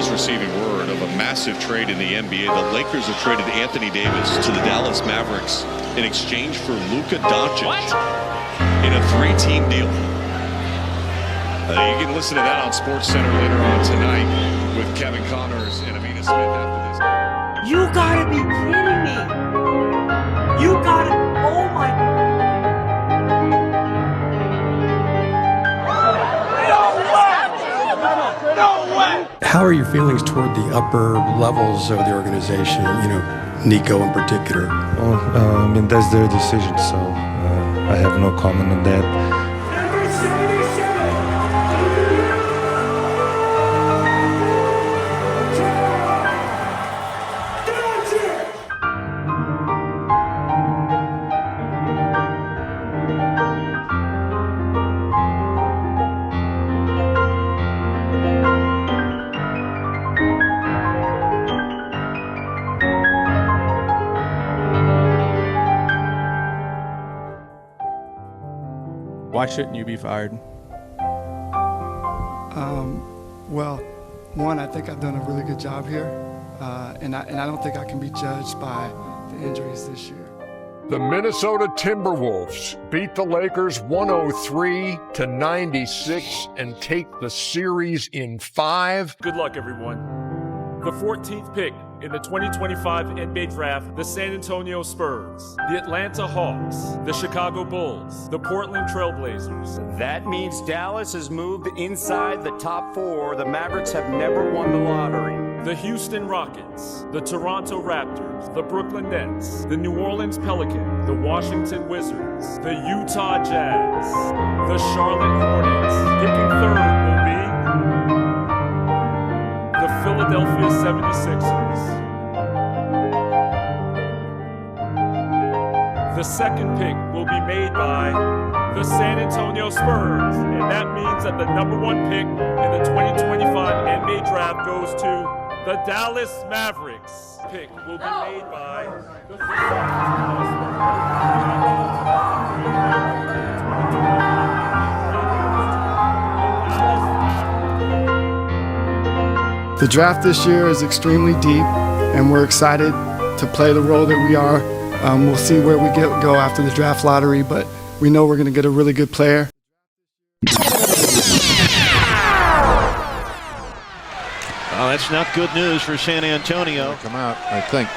just receiving word of a massive trade in the NBA. The Lakers have traded Anthony Davis to the Dallas Mavericks in exchange for Luka Doncic in a 3-team deal. You can listen to that on SportsCenter later on tonight with Kevin Connors and Amina Smith after this. You gotta be kidding me! You gotta, oh my. How are your feelings toward the upper levels of the organization, Nico in particular? Well, that's their decision, so I have no comment on that. Why shouldn't you be fired? Well, one, I think I've done a really good job here, and I don't think I can be judged by the injuries this year. The Minnesota Timberwolves beat the Lakers 103-96 and take the series in 5. Good luck, everyone. The 14th pick in the 2025 NBA Draft, the San Antonio Spurs, the Atlanta Hawks, the Chicago Bulls, the Portland Trail Blazers. That means Dallas has moved inside the top 4. The Mavericks have never won the lottery. The Houston Rockets, the Toronto Raptors, the Brooklyn Nets, the New Orleans Pelicans, the Washington Wizards, the Utah Jazz, the Charlotte Hornets. Picking third will be the Philadelphia 76ers. The second pick will be made by the San Antonio Spurs, and that means that the number 1 pick in the 2025 NBA Draft goes to the Dallas Mavericks. Pick will be made by the The draft this year is extremely deep, and we're excited to play the role that we are. We'll see where we go after the draft lottery, but we know we're going to get a really good player. Well, that's not good news for San Antonio. Come out, I think.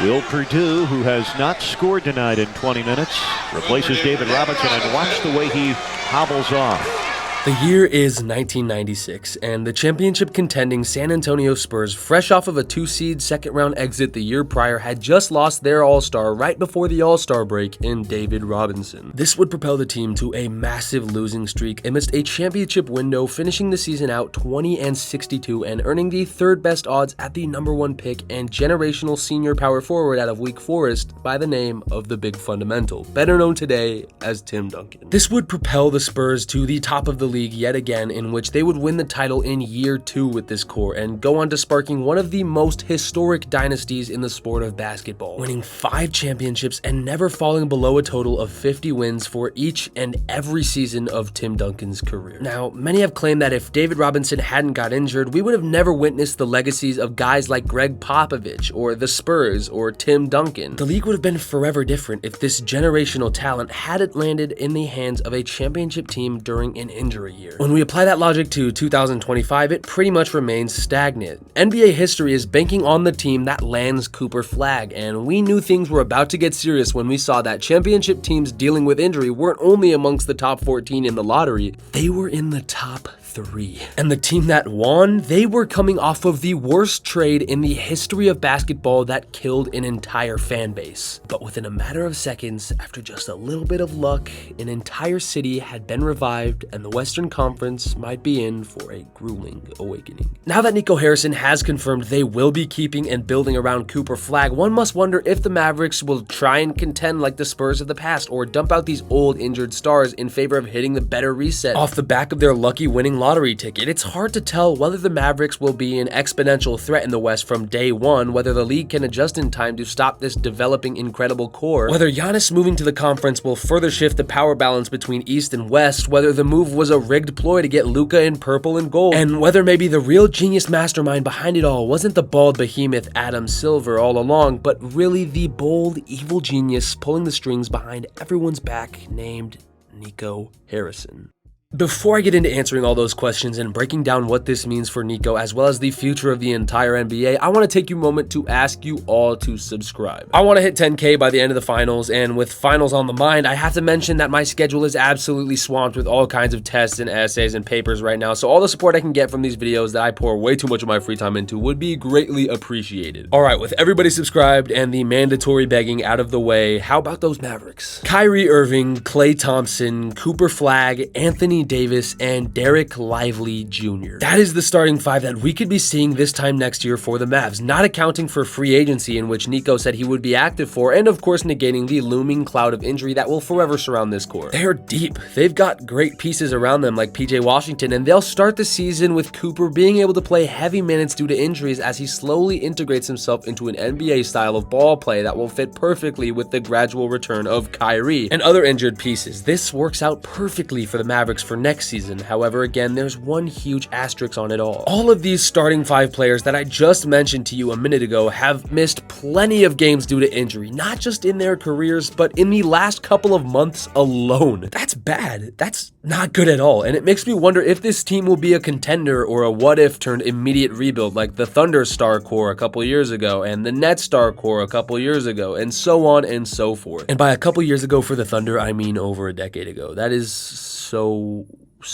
Will Perdue, who has not scored tonight in 20 minutes, replaces David Robinson, and watch the way he hobbles off. The year is 1996, and the championship contending San Antonio Spurs, fresh off of a 2-seed second-round exit the year prior, had just lost their all-star right before the all-star break in David Robinson. This would propel the team to a massive losing streak amidst a championship window, finishing the season out 20-62 and earning the third best odds at the number 1 pick and generational senior power forward out of Wake Forest by the name of the Big Fundamental, better known today as Tim Duncan. This would propel the Spurs to the top of the league yet again, in which they would win the title in year 2 with this core and go on to sparking one of the most historic dynasties in the sport of basketball, winning 5 championships and never falling below a total of 50 wins for each and every season of Tim Duncan's career. Now, many have claimed that if David Robinson hadn't got injured, we would have never witnessed the legacies of guys like Greg Popovich or the Spurs or Tim Duncan. The league would have been forever different if this generational talent hadn't landed in the hands of a championship team during an injury year. When we apply that logic to 2025, it pretty much remains stagnant. NBA history is banking on the team that lands Cooper Flagg, and we knew things were about to get serious when we saw that championship teams dealing with injury weren't only amongst the top 14 in the lottery, they were in the top 3. And the team that won, they were coming off of the worst trade in the history of basketball that killed an entire fan base. But within a matter of seconds, after just a little bit of luck, an entire city had been revived and the Western Conference might be in for a grueling awakening. Now that Nico Harrison has confirmed they will be keeping and building around Cooper Flagg, one must wonder if the Mavericks will try and contend like the Spurs of the past or dump out these old injured stars in favor of hitting the better reset off the back of their lucky winning lottery ticket, it's hard to tell whether the Mavericks will be an exponential threat in the West from day one, whether the league can adjust in time to stop this developing incredible core, whether Giannis moving to the conference will further shift the power balance between East and West, whether the move was a rigged ploy to get Luka in purple and gold, and whether maybe the real genius mastermind behind it all wasn't the bald behemoth Adam Silver all along, but really the bold, evil genius pulling the strings behind everyone's back named Nico Harrison. Before I get into answering all those questions and breaking down what this means for Nico as well as the future of the entire NBA, I want to take a moment to ask you all to subscribe. I want to hit 10K by the end of the finals, and with finals on the mind, I have to mention that my schedule is absolutely swamped with all kinds of tests and essays and papers right now, so all the support I can get from these videos that I pour way too much of my free time into would be greatly appreciated. Alright, with everybody subscribed and the mandatory begging out of the way, how about those Mavericks? Kyrie Irving, Klay Thompson, Cooper Flagg, Anthony Davis, and Derek Lively Jr. That is the starting five that we could be seeing this time next year for the Mavs, not accounting for free agency in which Nico said he would be active for, and of course negating the looming cloud of injury that will forever surround this core. They're deep. They've got great pieces around them like PJ Washington, and they'll start the season with Cooper being able to play heavy minutes due to injuries as he slowly integrates himself into an NBA style of ball play that will fit perfectly with the gradual return of Kyrie and other injured pieces. This works out perfectly for the Mavericks for next season. However, again, there's one huge asterisk on it all. All of these starting five players that I just mentioned to you a minute ago have missed plenty of games due to injury, not just in their careers, but in the last couple of months alone. That's bad. That's not good at all, and it makes me wonder if this team will be a contender or a what-if turned immediate rebuild like the Thunder star core a couple years ago and the Nets star core a couple years ago, and so on and so forth. And by a couple years ago for the Thunder, I mean over a decade ago. That is so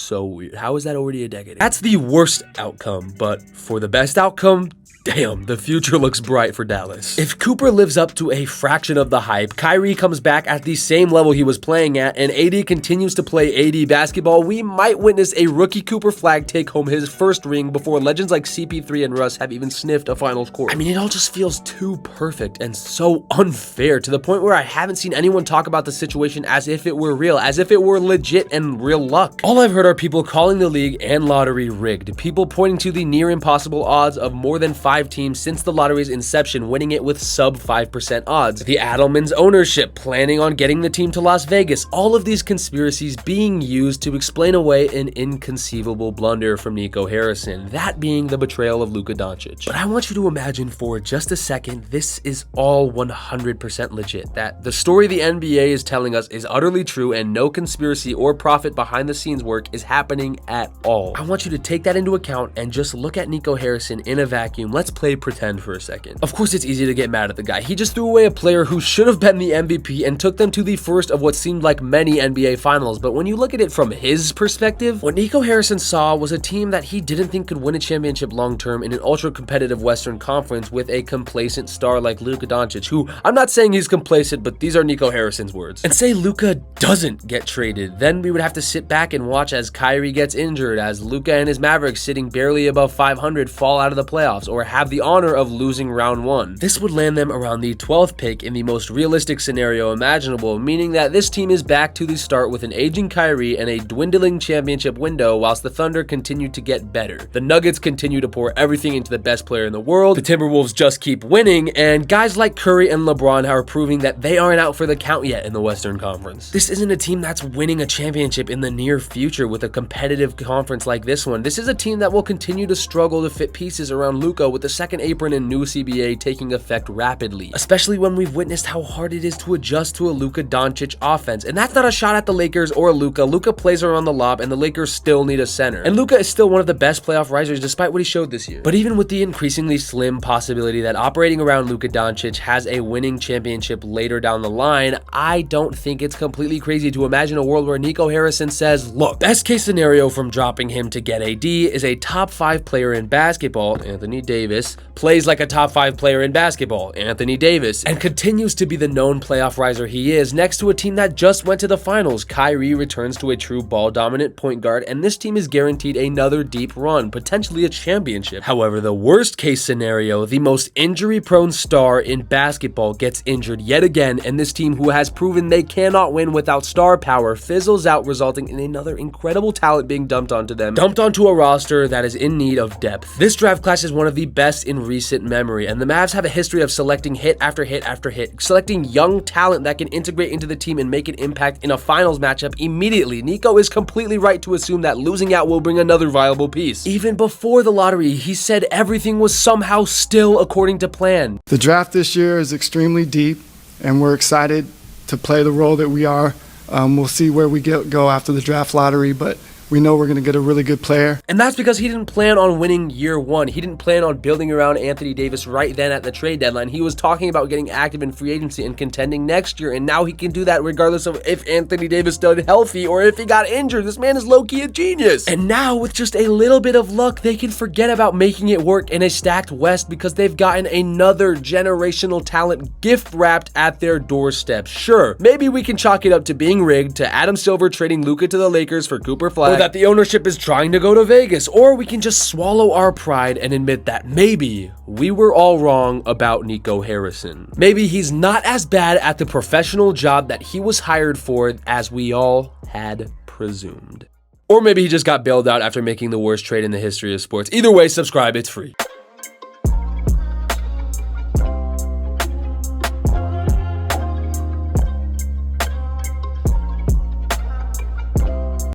weird. How is that already a decade ago? That's the worst outcome, but for the best outcome, damn, the future looks bright for Dallas. If Cooper lives up to a fraction of the hype, Kyrie comes back at the same level he was playing at, and AD continues to play AD basketball, we might witness a rookie Cooper Flagg take home his first ring before legends like CP3 and Russ have even sniffed a finals court. I mean, it all just feels too perfect and so unfair to the point where I haven't seen anyone talk about the situation as if it were real, as if it were legit and real luck. All I've heard are people calling the league and lottery rigged, people pointing to the near impossible odds of more than 5 teams since the lottery's inception winning it with sub 5% odds, the Adelman's ownership planning on getting the team to Las Vegas, all of these conspiracies being used to explain away an inconceivable blunder from Nico Harrison, that being the betrayal of Luka Doncic. But I want you to imagine for just a second this is all 100% legit, that the story the NBA is telling us is utterly true and no conspiracy or profit behind the scenes work is happening at all. I want you to take that into account and just look at Nico Harrison in a vacuum. Let's play pretend for a second. Of course, it's easy to get mad at the guy. He just threw away a player who should have been the MVP and took them to the first of what seemed like many NBA finals. But when you look at it from his perspective, what Nico Harrison saw was a team that he didn't think could win a championship long term in an ultra competitive Western Conference with a complacent star like Luka Doncic, who I'm not saying he's complacent, but these are Nico Harrison's words. And say Luka doesn't get traded, then we would have to sit back and watch as Kyrie gets injured, as Luka and his Mavericks sitting barely above 500 fall out of the playoffs, or have the honor of losing round 1. This would land them around the 12th pick in the most realistic scenario imaginable, meaning that this team is back to the start with an aging Kyrie and a dwindling championship window, whilst the Thunder continue to get better. The Nuggets continue to pour everything into the best player in the world, the Timberwolves just keep winning, and guys like Curry and LeBron are proving that they aren't out for the count yet in the Western Conference. This isn't a team that's winning a championship in the near future with a competitive conference like this one. This is a team that will continue to struggle to fit pieces around Luka with the second apron and new CBA taking effect rapidly, especially when we've witnessed how hard it is to adjust to a Luka Doncic offense. And that's not a shot at the Lakers or Luka. Luka plays around the lob and the Lakers still need a center. And Luka is still one of the best playoff risers despite what he showed this year. But even with the increasingly slim possibility that operating around Luka Doncic has a winning championship later down the line, I don't think it's completely crazy to imagine a world where Nico Harrison says, look, best case scenario from dropping him to get AD is a top 5 player in basketball, Anthony Davis, Davis, plays like a top 5 player in basketball, Anthony Davis, and continues to be the known playoff riser he is next to a team that just went to the finals. Kyrie returns to a true ball-dominant point guard, and this team is guaranteed another deep run, potentially a championship. However, the worst-case scenario, the most injury-prone star in basketball gets injured yet again, and this team, who has proven they cannot win without star power, fizzles out, resulting in another incredible talent being dumped onto a roster that is in need of depth. This draft class is one of the best in recent memory, and the Mavs have a history of selecting hit after hit after hit, selecting young talent that can integrate into the team and make an impact in a finals matchup immediately. Nico is completely right to assume that losing out will bring another viable piece. Even before the lottery, he said everything was somehow still according to plan. The draft this year is extremely deep, and we're excited to play the role that we are. We'll see where we go after the draft lottery, but we know we're going to get a really good player. And that's because he didn't plan on winning year one. He didn't plan on building around Anthony Davis right then at the trade deadline. He was talking about getting active in free agency and contending next year, and now he can do that regardless of if Anthony Davis stayed healthy or if he got injured. This man is low-key a genius. And now, with just a little bit of luck, they can forget about making it work in a stacked West because they've gotten another generational talent gift-wrapped at their doorstep. Sure, maybe we can chalk it up to being rigged, to Adam Silver trading Luka to the Lakers for Cooper Flag, or that the ownership is trying to go to Vegas, or we can just swallow our pride and admit that maybe we were all wrong about Nico Harrison. Maybe he's not as bad at the professional job that he was hired for as we all had presumed. Or maybe he just got bailed out after making the worst trade in the history of sports. Either way, subscribe, it's free.